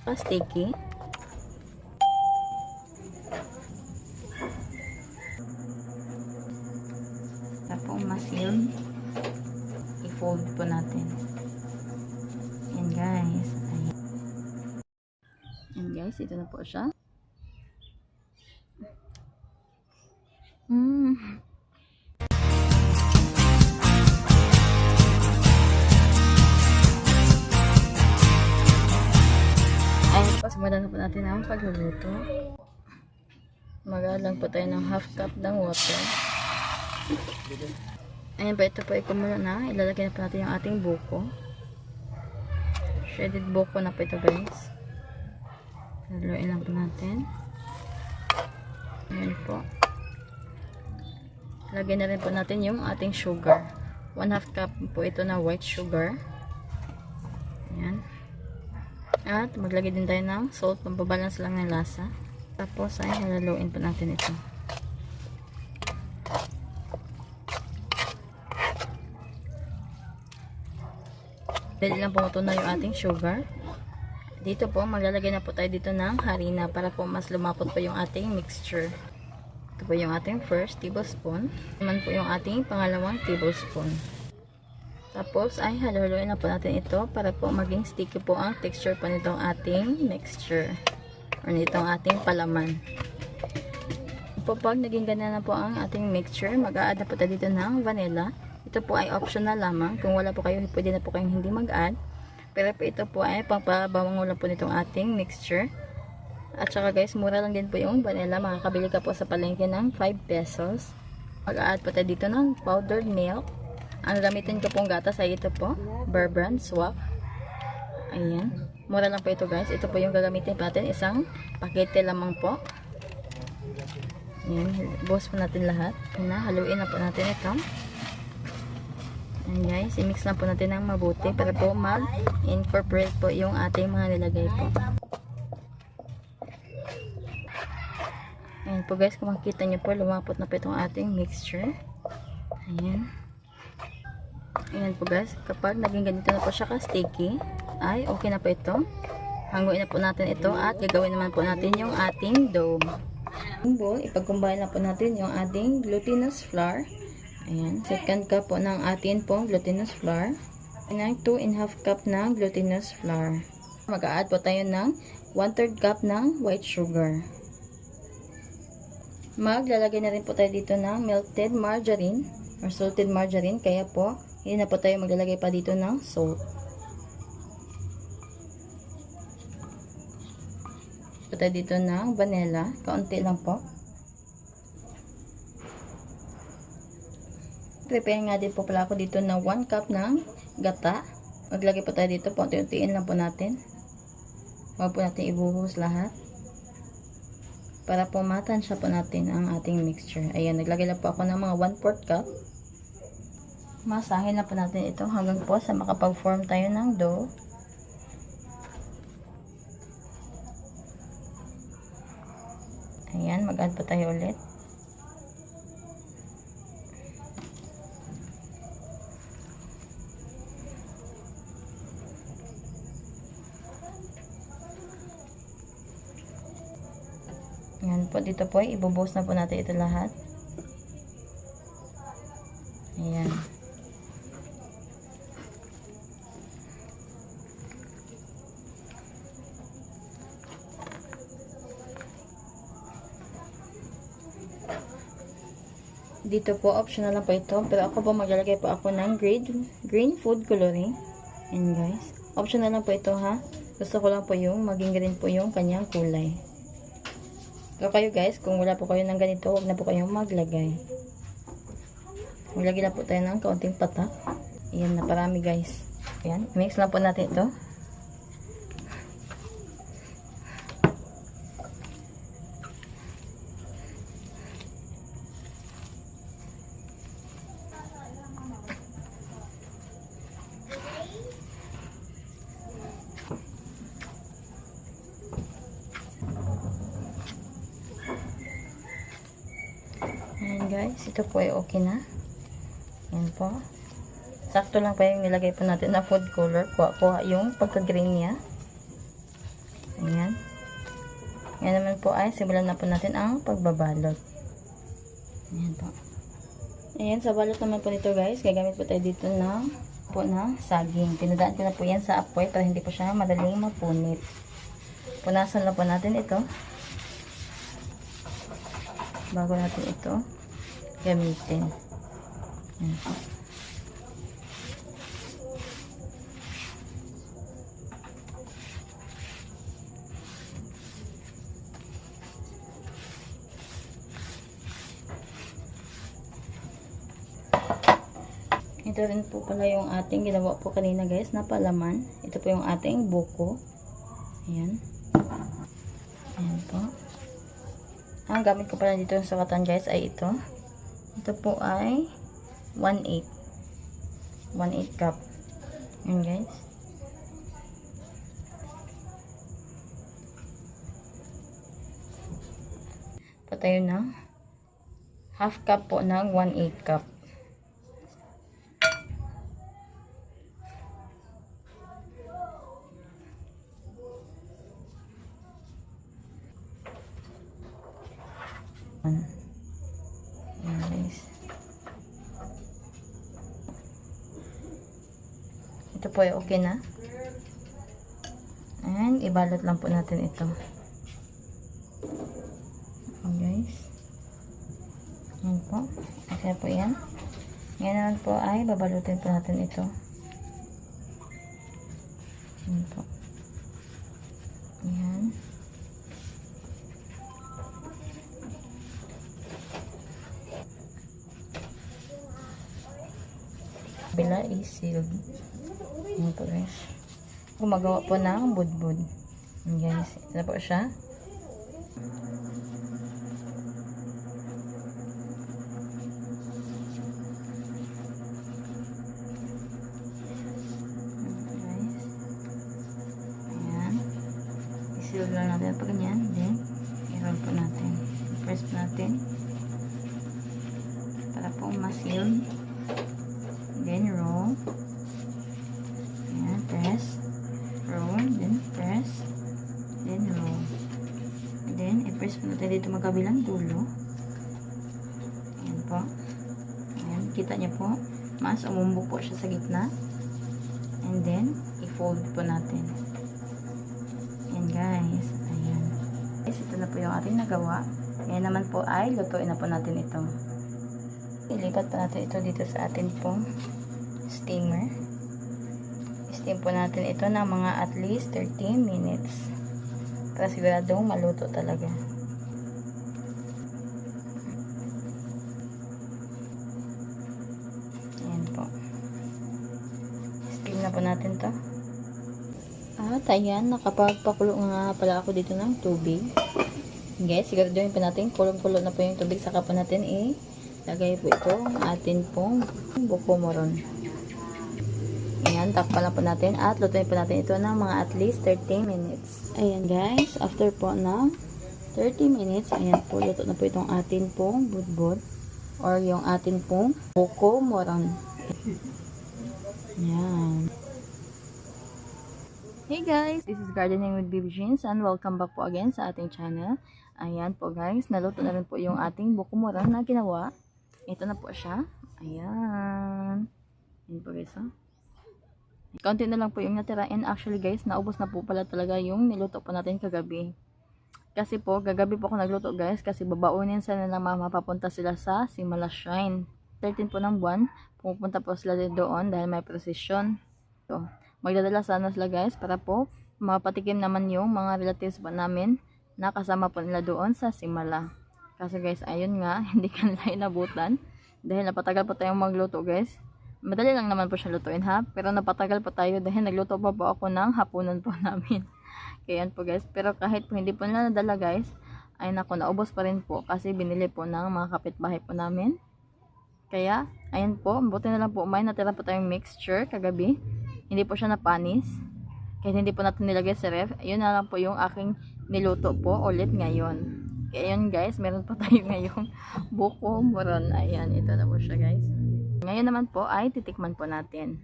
Sticky. Tapos masil. I-fold po natin. Yan guys. Ayan. Yan guys, ito na po siya. Ayun po, simulan na po natin ang pagluluto. Magalang po tayo ng half cup ng water. Ayun po, ito po ay kumulo na. Ilalagay na po natin yung ating buko. Shredded buko na po ito guys. Haluin lang po natin. Ayun po. Lagyan na rin po natin yung ating sugar. 1/2 cup po ito na white sugar. Ayan. At maglagay din tayo ng salt, pampabalance lang ng lasa. Tapos ay halaluin po natin ito. Dali lang pumuto na yung ating sugar. Dito po, maglalagay na po tayo dito ng harina para po mas lumapot po yung ating mixture. Ito po yung ating first tablespoon. Naman po yung ating pangalawang tablespoon. Tapos ay haluin na po natin ito para po maging sticky po ang texture po nitong ating mixture or nitong ating palaman. Pag naging ganyan na po ang ating mixture, mag-a-add na po tayo dito ng vanilla. Ito po ay optional lamang. Kung wala po kayo, pwede na po kayong hindi mag-add. Pero po ito po ay pangpabango lang po nitong ating mixture. At saka guys, mura lang din po yung vanilla. Makakabili ka po sa palengke ng 5 pesos. Mag-a-add po tayo dito ng powdered milk. Ang gamitin ko pong gatas ay ito po, Bear Brand Swak. Ayan. Mura lang po ito guys. Ito po yung gagamitin natin. Isang pakete lamang po. Ayan. Buhos po natin lahat. Ayan na. Haluin na po natin ito. Ayan guys. I-mix lang po natin ng mabuti para po mag-incorporate po yung ating mga nilagay po. Ayan po guys. Kung makikita nyo po, lumapot na po itong ating mixture. Ayan. Ayan po guys, kapag naging ganito na po siya ka-sticky, ay okay na po ito. Hanguin na po natin ito at gagawin naman po natin yung ating dough. Yung bowl, ipag-combine na po natin yung ating glutinous flour. Ayan, second cup po ng atin pong glutinous flour. Ayan, 2½ cup ng glutinous flour. Mag-a-add po tayo ng 1/3 cup ng white sugar. Maglalagay na rin po tayo dito ng melted margarine or salted margarine, kaya po hindi na po tayo maglalagay pa dito ng salt. Po tayo dito ng vanilla, kaunti lang po. Prepare nga din po pala ako dito ng 1 cup ng gata. Maglagay po tayo dito, unti-untiin lang po natin. Huwag po natin ibuhos lahat. Para po matansya po natin ang ating mixture. Ayan, naglagay lang po ako ng mga 1/4 cup. Masahin na po natin ito hanggang po sa makapag-form tayo ng dough. Ayan, mag-add po tayo ulit. Ayan po, dito po, ibubuhos na po natin ito lahat. Ayan. Dito po, optional lang po ito. Pero ako po, maglalagay po ako ng green food coloring. Ayan guys. Optional lang po ito ha. Gusto ko lang po yung maging green po yung kanyang kulay. Kaya kayo guys, kung wala po kayo ng ganito, huwag na po kayong maglagay. Maglagay lang po tayo ng kaunting patak. Ayan na, parami guys. Ayan, mix lang po natin ito. Ayan guys, ito po ay okay na. Ayan po. Sakto lang pa yung nilagay po natin na food color. Kuha yung pagka-green niya. Ayan. Ngayon naman po ay simulan na po natin ang pagbabalot. Ayan po. Ayan, sa balot naman po nito guys, gagamit po tayo dito ng saging. Pinadaan ko na po yan sa apoy para hindi po siya madaling mapunit. Punasan lang po natin ito bago natin ito gamitin. Ayan po. Ito rin po pala yung ating ginawa po kanina guys na palaman. Ito po yung ating buko. Ayan. Ayan po. Ang gamit ko pala dito sa katan guys ay ito. Ito po ay 1/8. 1/8 cup. Ayan guys. Patayo ng half cup po ng 1/8 cup. Ayan guys. Ito po ay okay na. And ibalot lang po natin ito. Ayan guys. Ayan po. Okay po yan. Ngayon naman po ay babalutin po natin ito. Ayan po. Ayan. Bila is sealed. Ayan po guys. Gumagawa po ng budbud. Ayan guys. Ito na po siya. Ayan. I-seal lang natin pag ganyan. Then, i-roll po natin. I-press po natin. Para po ma-seal. Then roll. Ayan, press. Roll. Then press. Then roll. And then, i-press po natin dito magkabilang dulo. Ayan po. Ayan, kita niyo po. Mas umumbok po siya sa gitna. And then, i-fold po natin. Ayan guys. Ayan. Guys, ito na po yung ating nagawa. Ngayon naman po ay lutuin na po natin ito. Ilipat po natin ito dito sa atin pong steamer. Steam po natin ito ng mga at least 30 minutes para siguradong maluto talaga. Ayan po. Steam na po natin to. At ayan, nakapagpakulo nga pala ako dito ng tubig. Guys, siguraduhin po natin kulong-kulo na po yung tubig, saka po natin lagay po ito atin pong buko moron. Ayan, takpan lang po natin at lutuin po natin ito ng mga at least 30 minutes. Ayan guys, after po ng 30 minutes, ayan po, luto na po itong atin pong budbud or yung atin pong buko moron. Ayan. Hey guys, this is Gardening with Baby Jeans and welcome back po again sa ating channel. Ayan po guys, naluto na rin po yung ating buko moron na ginawa. Ito na po siya. Ayan. Ayan po guys. Kaunti na lang po yung natira. And actually guys, naubos na po pala talaga yung niluto po natin kagabi. Kasi po, gagabi po ako nagluto guys. Kasi babaunin sila ng mama. Papunta sila sa Simala Shrine. 13 po ng buwan. Pupunta po sila doon dahil may procession. So, magdadala sana sila guys para po mapatikim naman yung mga relatives po namin na kasama po nila doon sa Simala. Kasi guys, ayun nga, hindi ka nila inabutan. Dahil napatagal po tayong magluto guys. Madali lang naman po siya lutuin ha. Pero napatagal po tayo dahil nagluto pa po ako ng hapunan po namin. Kaya yan po guys. Pero kahit po hindi po nila nadala guys, ay naku, naubos pa rin po. Kasi binili po ng mga kapitbahay po namin. Kaya, ayan po. Buti na lang po may natira po tayong mixture kagabi. Hindi po siya napanis. Kahit hindi po natin nilagay sa ref. Ayun na lang po yung aking niluto po ulit ngayon. Kaya yun guys, meron pa tayo ngayong buko moron. Ayan, ito na po siya guys. Ngayon naman po ay titikman po natin.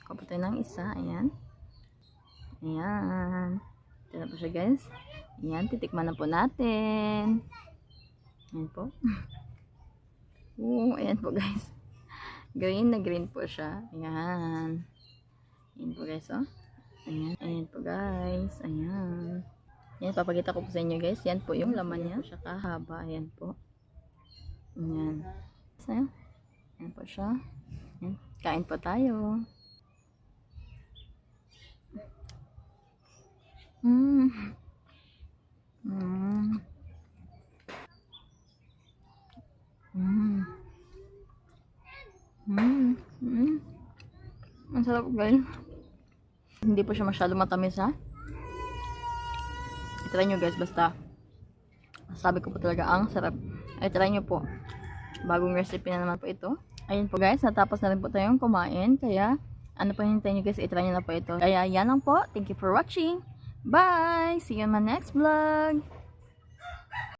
Kuha po tayo ng isa. Ayan. Ayan. Ito na po siya guys. Ayan, titikman na po natin. Ayan po. Ayan po guys. Green na green po siya. Ayan. Ayan po guys, oh. Ayan. Ayan po guys. Ayan. Ayan, papakita ko po sa inyo guys. Yan po yung laman niya. Siya kahaba. Ayan po. Ayan. So, ayan po siya. Ayan. Kain po tayo. Mmm. Mmm. Mmm. Ang sarap guys. Hindi po siya masyado matamis ha. I-try nyo guys basta. Sabi ko po talaga ang sarap. Ay try nyo po. Bagong recipe na naman po ito. Ayun po guys. Natapos na rin po tayong kumain. Kaya ano pa hintayin nyo guys. I-try nyo na po ito. Kaya yan lang po. Thank you for watching. Bye! See you in my next vlog.